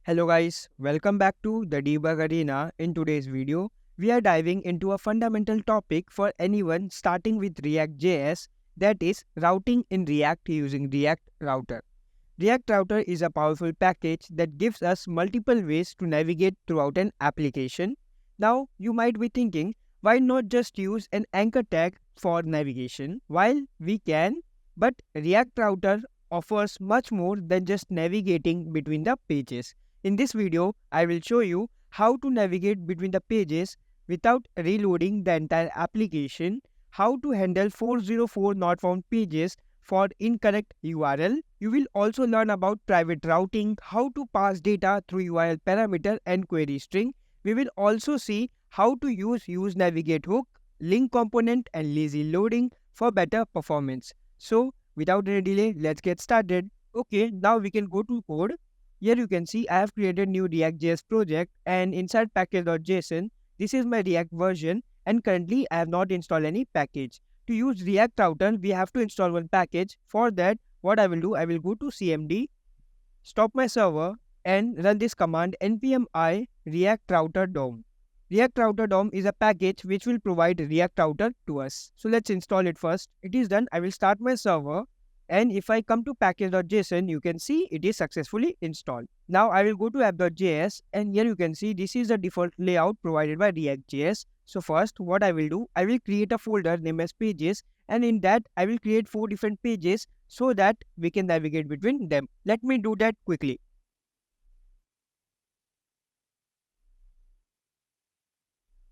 Hello guys, welcome back to the Debug Arena. In today's video, we are diving into a fundamental topic for anyone starting with React.js, that is routing in React using React Router. React Router is a powerful package that gives us multiple ways to navigate throughout an application. Now, you might be thinking, why not just use an anchor tag for navigation? While we can, but React Router offers much more than just navigating between the pages. In this video, I will show you how to navigate between the pages without reloading the entire application, how to handle 404 not found pages for incorrect URL. You will also learn about private routing, how to pass data through URL parameter and query string. We will also see how to use navigate hook, link component and lazy loading for better performance. So without any delay, let's get started. Okay, now we can go to code. Here you can see I have created new React.js project, and inside package.json, this is my React version, and currently I have not installed any package. To use React Router, we have to install one package. For that, what I will do, I will go to cmd, stop my server and run this command npm I react router dom. React Router DOM is a package which will provide React Router to us. So let's install it first. It is done. I will start my server, and if I come to package.json, you can see it is successfully installed. Now I will go to app.js, and here you can see this is the default layout provided by React.js. So first, what I will do, I will create a folder named as pages, and in that I will create 4 different pages so that we can navigate between them. Let me do that quickly.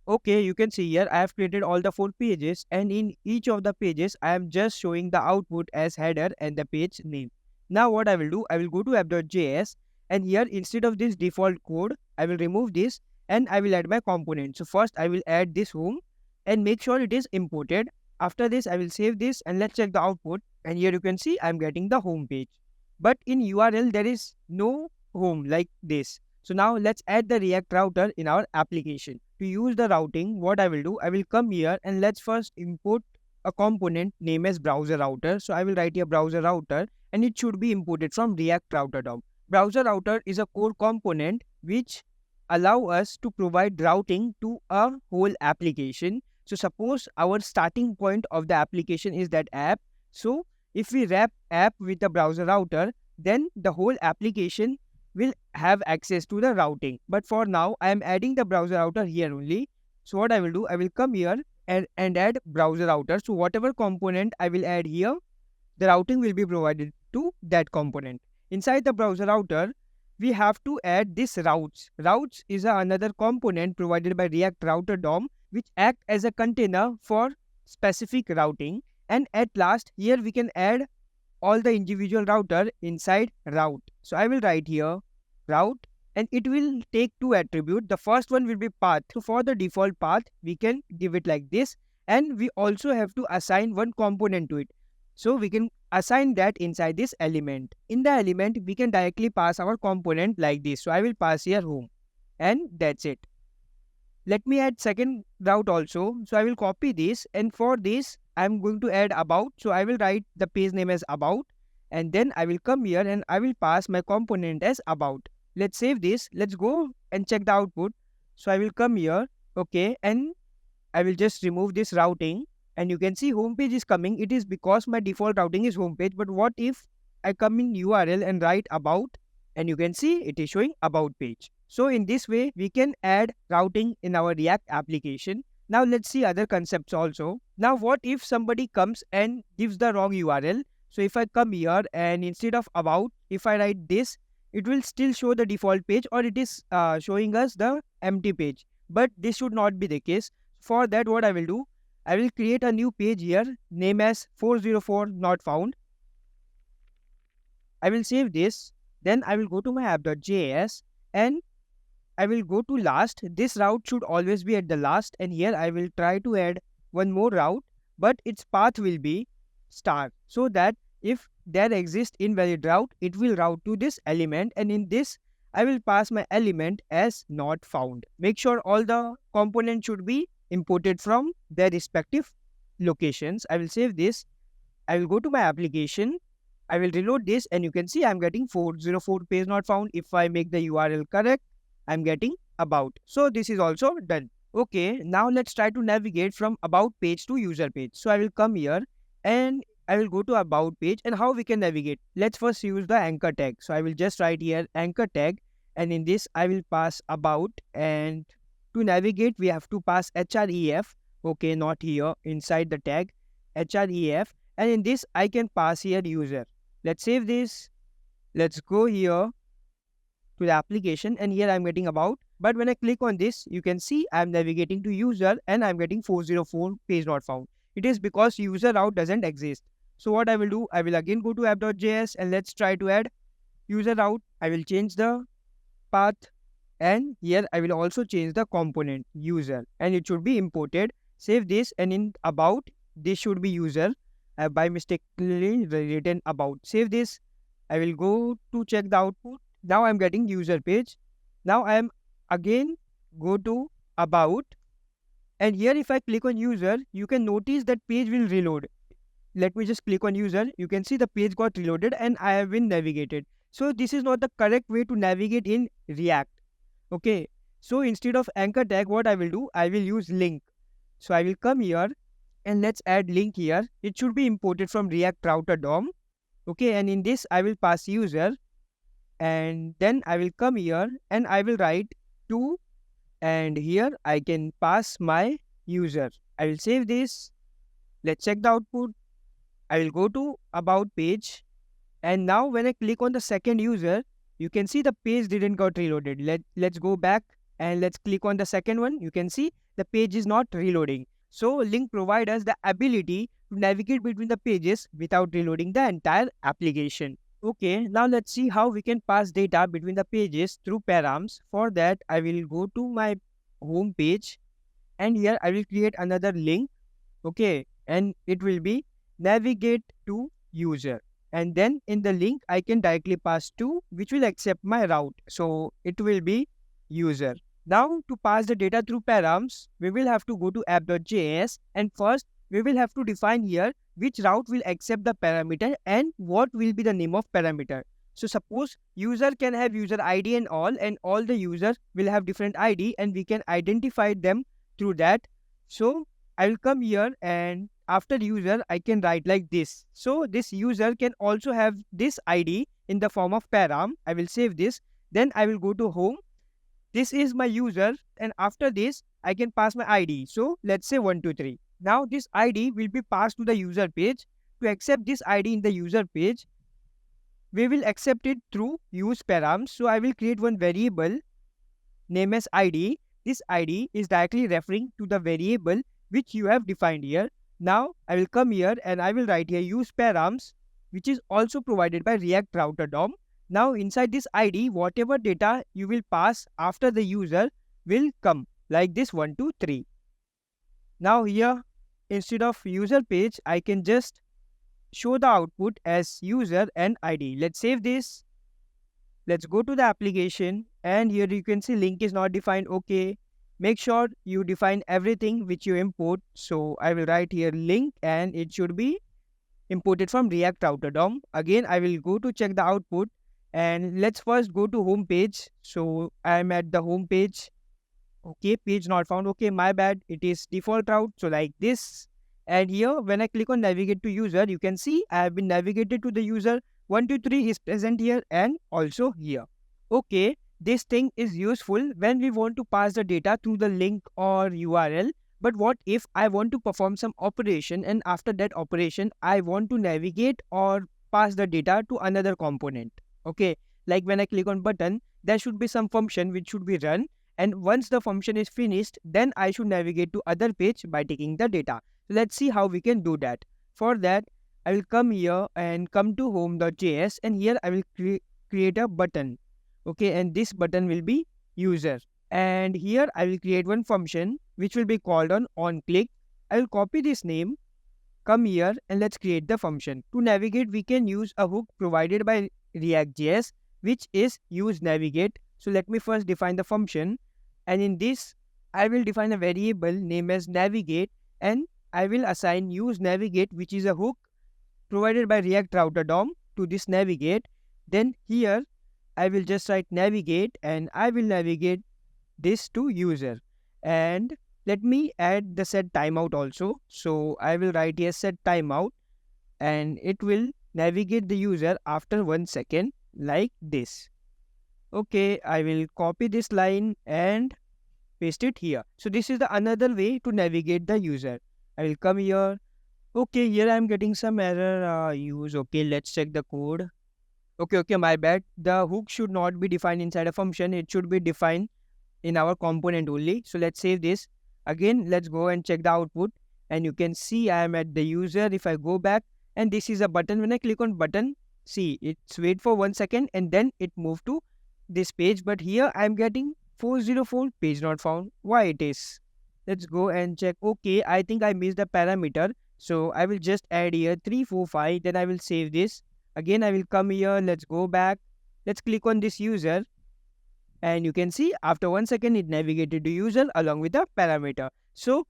Okay, you can see here I have created all the 4 pages, and in each of the pages I am just showing the output as header and the page name. Now what I will do, I will go to app.js, and here instead of this default code, I will remove this and I will add my component. So first I will add this home and make sure it is imported. After this I will save this and let's check the output, and here you can see I am getting the home page. But in URL there is no home like this. So now let's add the React Router in our application. To use the routing, what I will do, I will come here and let's first import a component named as browser router. So I will write here browser router, and it should be imported from React Router DOM. Browser router is a core component which allow us to provide routing to a whole application. So suppose our starting point of the application is that app. So if we wrap app with a browser router, then the whole application will have access to the routing. But for now, I am adding the browser router here only. So what I will do, I will come here and add browser router. So whatever component I will add here, the routing will be provided to that component. Inside the browser router, we have to add this routes. Routes is another component provided by React Router DOM, which act as a container for specific routing. And at last, here we can add all the individual router inside route. So I will write here route, and it will take 2 attributes. The first one will be path. So for the default path, we can give it like this, and we also have to assign one component to it. So we can assign that inside this element. In the element, we can directly pass our component like this. So I will pass here home, and that's it. Let me add second route also. So I will copy this, and for this I am going to add about. So I will write the page name as about, and then I will come here and I will pass my component as about. Let's save this. Let's go and check the output. So I will come here, okay, and I will just remove this routing, and you can see homepage is coming. It is because my default routing is homepage. But what if I come in URL and write about, and you can see it is showing about page. So in this way, we can add routing in our React application. Now let's see other concepts also. Now what if somebody comes and gives the wrong URL? So if I come here and instead of about, if I write this, it will still show the default page, or it is showing us the empty page. But this should not be the case. For that, what I will do, I will create a new page here, name as 404 not found. I will save this. Then I will go to my app.js and I will go to last. This route should always be at the last, and here I will try to add one more route, but its path will be star, so that if there exists invalid route, it will route to this element, and in this I will pass my element as not found. Make sure all the components should be imported from their respective locations. I will save this. I will go to my application, I will reload this and you can see I'm getting 404 page not found. If I make the URL correct, I'm getting about. So this is also done. Okay, now let's try to navigate from about page to user page. So I will come here and I will go to about page, and how we can navigate. Let's first use the anchor tag. So I will just write here anchor tag, and in this I will pass about, and to navigate we have to pass href. Okay, not here inside the tag, href, and in this I can pass here user. Let's save this. Let's go here to the application, and here I'm getting about. But when I click on this, you can see I'm navigating to user and I'm getting 404 page not found. It is because user route doesn't exist. So what I will do, I will again go to app.js and let's try to add user route. I will change the path, and here I will also change the component user, and it should be imported. Save this, and in about this should be user. I have by mistakenly written about. Save this. I will go to check the output. Now I'm getting user page. Now I am again go to about, and here if I click on user, you can notice that page will reload. Let me just click on user. You can see the page got reloaded and I have been navigated. So this is not the correct way to navigate in React. Okay, so instead of anchor tag, what I will do, I will use link. So I will come here and let's add link here. It should be imported from React Router DOM. Okay, and in this I will pass user, and then I will come here and I will write to, and here I can pass my user. I will save this. Let's check the output. I will go to about page, and now when I click on the second user, you can see the page didn't got reloaded. Let's go back and let's click on the second one. You can see the page is not reloading. So link provides us the ability to navigate between the pages without reloading the entire application. Okay, now let's see how we can pass data between the pages through params. For that, I will go to my home page, and here I will create another link. Okay, and it will be navigate to user, and then in the link I can directly pass to, which will accept my route. So it will be user. Now to pass the data through params, we will have to go to app.js, and first we will have to define here which route will accept the parameter and what will be the name of parameter. So suppose user can have user ID and all the users will have different ID, and we can identify them through that. So I will come here, and after user I can write like this. So this user can also have this ID in the form of param. I will save this. Then I will go to home. This is my user, and after this I can pass my ID. So let's say 123. Now this ID will be passed to the user page. To accept this ID in the user page, we will accept it through use params. So I will create one variable name as ID. This ID is directly referring to the variable which you have defined here. Now I will come here and I will write here use params, which is also provided by React Router DOM. Now inside this ID, whatever data you will pass after the user will come like this 1, 2, 3. Now here, instead of user page, I can just show the output as user and ID. Let's save this. Let's go to the application, and here you can see link is not defined. Okay, make sure you define everything which you import. So I will write here link, and it should be imported from React Router DOM. Again, I will go to check the output, and let's first go to home page. So I'm at the home page. Okay, page not found. Okay, my bad. It is default route. So like this. And here, when I click on navigate to user, you can see I have been navigated to the user. 1, 2, 3 is present here and also here. Okay, this thing is useful when we want to pass the data through the link or URL. But what if I want to perform some operation, and after that operation, I want to navigate or pass the data to another component? Okay, like when I click on button, there should be some function which should be run. And once the function is finished, then I should navigate to other page by taking the data. Let's see how we can do that. For that, I will come here and come to home.js, and here I will create a button. Okay, and this button will be user. And here I will create one function which will be called on click. I will copy this name, come here, and let's create the function. To navigate, we can use a hook provided by React.js, which is use navigate. So let me first define the function, and in this I will define a variable named as navigate, and I will assign use navigate, which is a hook provided by React Router DOM, to this navigate, then here I will just write navigate and I will navigate this to user. And let me add the set timeout also. So I will write here set timeout and it will navigate the user after 1 second like this. Okay, I will copy this line and paste it here. So this is the another way to navigate the user. I will come here. Okay, here I am getting some error use. Okay, let's check the code. Okay, my bad. The hook should not be defined inside a function. It should be defined in our component only. So let's save this. Again, let's go and check the output. And you can see I am at the user. If I go back, and this is a button. When I click on button, see, it's wait for 1 second and then it moved to this page. But here I am getting 404 page not found. Why it is? Let's go and check. Okay, I think I missed the parameter. So I will just add here 345. Then I will save this. Again, I will come here. Let's go back. Let's click on this user. And you can see after 1 second, it navigated to user along with the parameter. So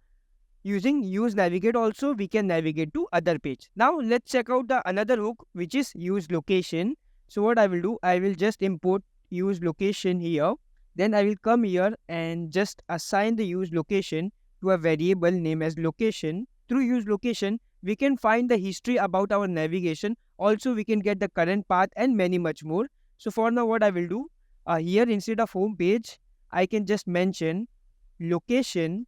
using use navigate also, we can navigate to other page. Now let's check out the another hook, which is use location. So what I will do, I will just import use location here. Then I will come here and just assign the use location to a variable name as location. Through use location, we can find the history about our navigation. Also, we can get the current path and many much more. So for now, what I will do, here instead of home page, I can just mention location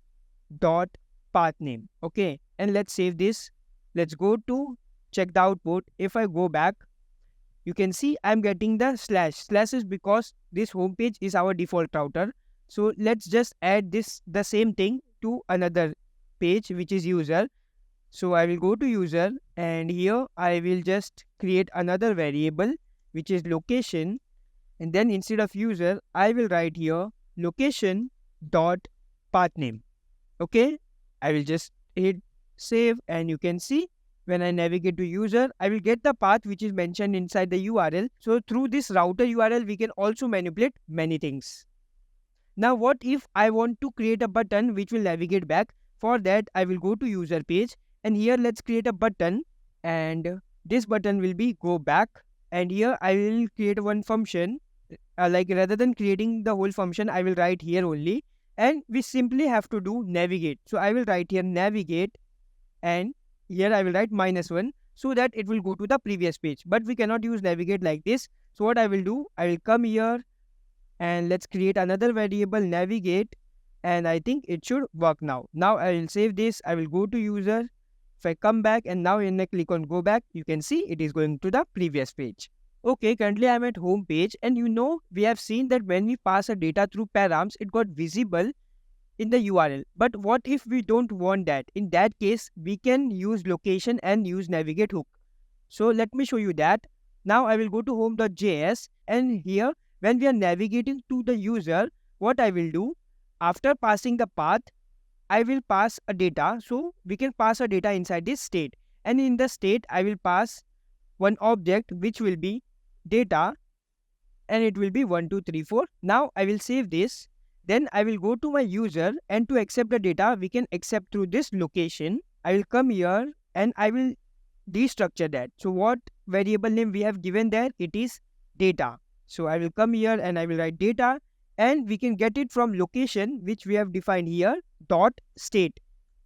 dot path name. Okay, and let's save this. Let's go to check the output. If I go back, you can see I'm getting the slash. Slash is because this home page is our default router. So let's just add this the same thing to another page, which is user. So I will go to user and here I will just create another variable, which is location. And then instead of user, I will write here location dot path name. Okay, I will just hit save and you can see when I navigate to user, I will get the path which is mentioned inside the URL. So through this router URL, we can also manipulate many things. Now what if I want to create a button which will navigate back? For that, I will go to user page and here let's create a button and this button will be go back. And here I will create one function. Like rather than creating the whole function, I will write here only. And we simply have to do navigate. So I will write here navigate and here I will write -1 so that it will go to the previous page. But we cannot use navigate like this. So what I will do, I will come here and let's create another variable navigate and I think it should work now. Now I will save this. I will go to user. If I come back and now when I click on go back, you can see it is going to the previous page. Okay, currently I'm at home page and we have seen that when we pass a data through params, it got visible in the URL. But what if we don't want that? In that case, we can use location and use navigate hook. So let me show you that. Now I will go to home.js and here when we are navigating to the user, what I will do, after passing the path, I will pass a data. So we can pass a data inside this state. And in the state, I will pass one object which will be data and it will be 1, 2, 3, 4. Now I will save this. Then I will go to my user and to accept the data, we can accept through this location. I will come here and I will destructure that. So what variable name we have given there? It is data. So I will come here and I will write data and we can get it from location which we have defined here dot state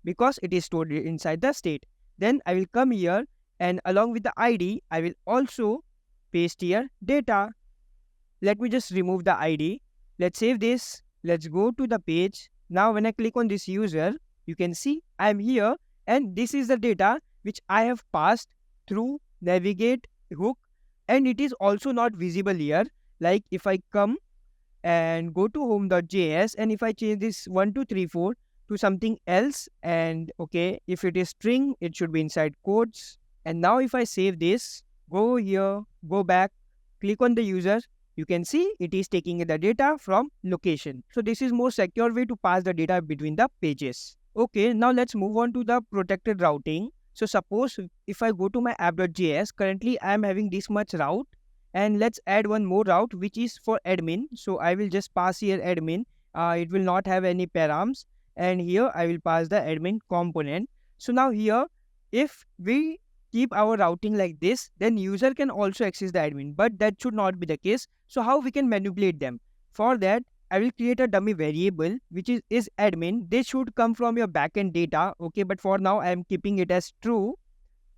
because it is stored inside the state. Then I will come here and along with the ID, I will also paste here data. Let me just remove the ID. Let's save this. Let's go to the page. Now when I click on this user, you can see I am here and this is the data which I have passed through navigate hook and it is also not visible here. Like if I come and go to home.js and if I change this 1, 2, 3, 4 to something else and okay, if it is string, it should be inside quotes. And now if I save this, go here, go back, click on the user, you can see it is taking the data from location. So this is more secure way to pass the data between the pages. Okay, now let's move on to the protected routing. So suppose if I go to my app.js, currently I am having this much route and let's add one more route which is for admin. So I will just pass here admin. It will not have any params and here I will pass the admin component. So now here if we keep our routing like this, then user can also access the admin, but that should not be the case. So how we can manipulate them? For that, I will create a dummy variable which is admin. This should come from your backend data, okay, but for now I am keeping it as true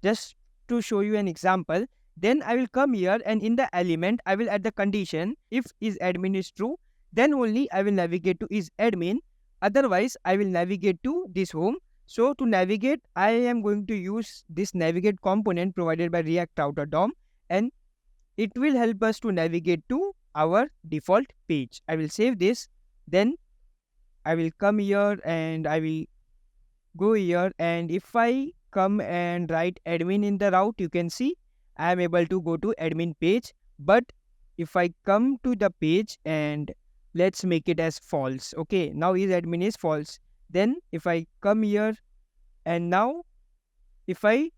just to show you an example. Then I will come here and in the element I will add the condition. If is admin is true, then only I will navigate to is admin. Otherwise I will navigate to this home. So to navigate, I am going to use this navigate component provided by React Router DOM, and it will help us to navigate to our default page. I will save this. Then I will come here and I will go here, and if I come and write admin in the route, you can see I am able to go to admin page. But if I come to the page and let's make it as false, okay, now is admin is false. Then if I come here and now if I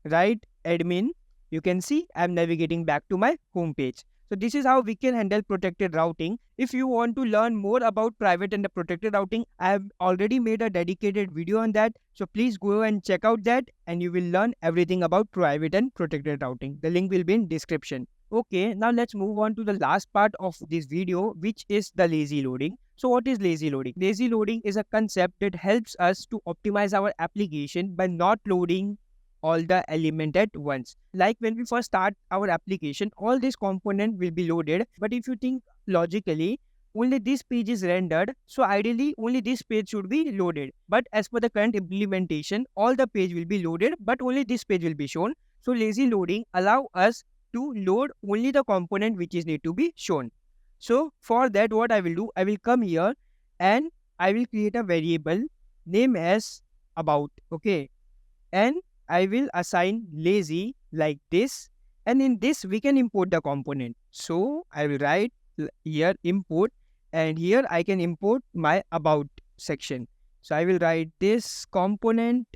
write admin, you can see I'm navigating back to my home page. So this is how we can handle protected routing. If you want to learn more about private and the protected routing, I have already made a dedicated video on that. So please go and check out that and you will learn everything about private and protected routing. The link will be in description. Okay, now let's move on to the last part of this video, which is the lazy loading. So what is lazy loading? Lazy loading is a concept that helps us to optimize our application by not loading all the element at once. Like when we first start our application, all this component will be loaded. But if you think logically, only this page is rendered. So ideally, only this page should be loaded. But as per the current implementation, all the page will be loaded, but only this page will be shown. So lazy loading allow us to load only the component which is need to be shown. So for that, what I will do, I will come here and I will create a variable name as about, okay, and I will assign lazy like this, and in this we can import the component. So I will write here import, and here I can import my about section. So I will write this component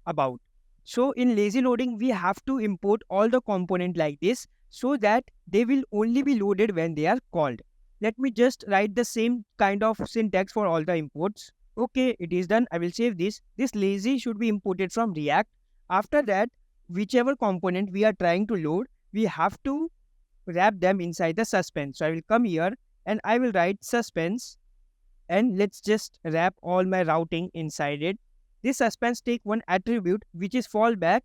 about. So in lazy loading, we have to import all the component like this so that they will only be loaded when they are called. Let me just write the same kind of syntax for all the imports. Okay, it is done. I will save this. This lazy should be imported from React. After that, whichever component we are trying to load, we have to wrap them inside the suspense. So I will come here and I will write suspense, and let's just wrap all my routing inside it. This suspense take one attribute which is fallback.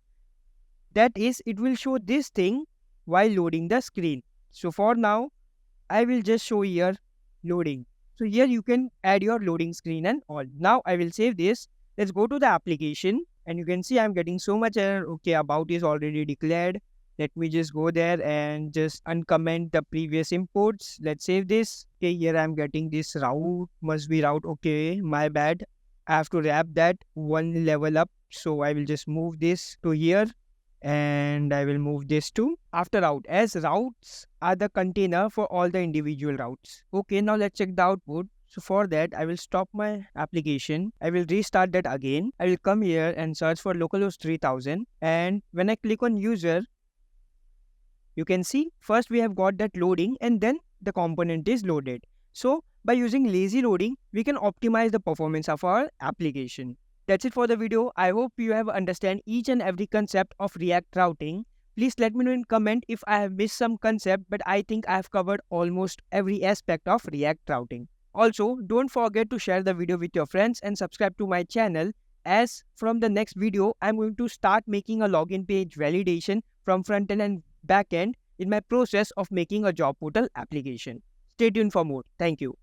That is, it will show this thing while loading the screen. So for now, I will just show here loading. So here you can add your loading screen and all. Now I will save this. Let's go to the application. And you can see I'm getting so much error. Okay, about is already declared. Let me just go there and just uncomment the previous imports. Let's save this. Okay, here I'm getting this route. Must be route. Okay, my bad. I have to wrap that one level up. So I will just move this to here. And I will move this to after route, as routes are the container for all the individual routes. Okay, now let's check the output. So for that, I will stop my application. I will restart that again. I will come here and search for localhost 3000. And when I click on user, you can see first we have got that loading and then the component is loaded. So by using lazy loading, we can optimize the performance of our application. That's it for the video. I hope you have understand each and every concept of React routing. Please let me know in comment if I have missed some concept, but I think I have covered almost every aspect of React routing. Also, don't forget to share the video with your friends and subscribe to my channel, as from the next video, I'm going to start making a login page validation from front-end and back-end in my process of making a job portal application. Stay tuned for more. Thank you.